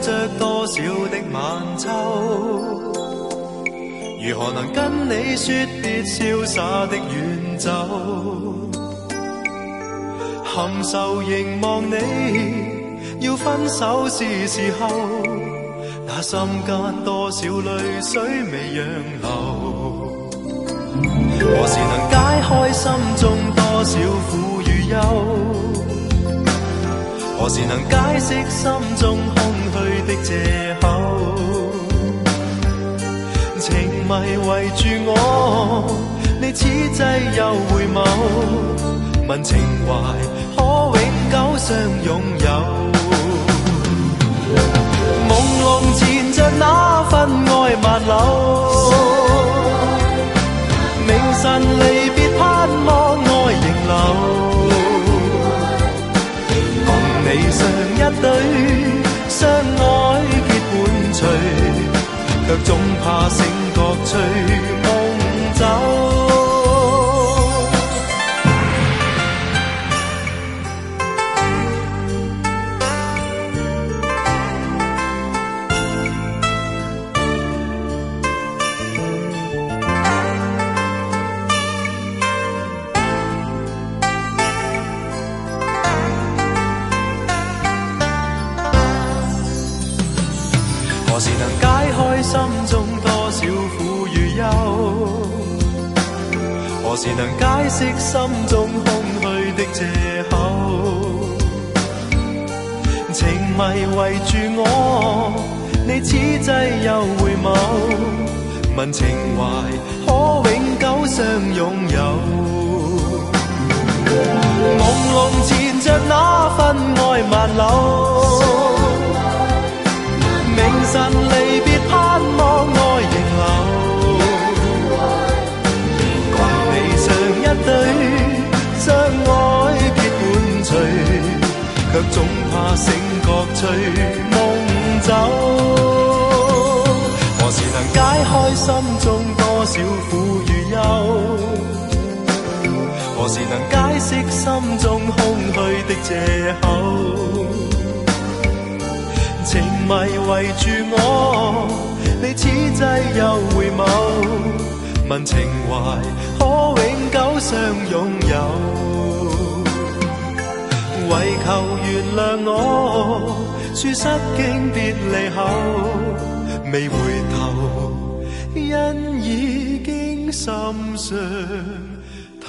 着多少的晚秋，如何能跟你說別瀟灑的遠走？含愁凝望你，要分手是時候，那心間多少淚水未讓流？何時能解開心中多少苦與憂？何時能解釋心中空虛的藉口？情迷圍住我，你此際又回眸，問情懷可永久相擁有？朦朧纏着那份愛萬縷，明晨離別盼望愛仍留。你上一對相愛結伴隨，卻總怕醒覺隨夢走。何時能解開心中多少苦與憂？何時能解釋心中空虛的藉口？情迷圍住我，你此際又回眸，問情懷可永久相擁有？朦朧纏着那份愛萬縷，明晨離別盼望愛仍留。共你上一對相愛結伴隨，卻總怕醒覺隨夢走。何時能解開心中多少苦與憂？何時能解釋心中空虛的藉口？情迷圍住我，你此際又回眸，問情懷可永久相擁有？唯求原諒我，說失經別離後，未回頭，因已經心傷透。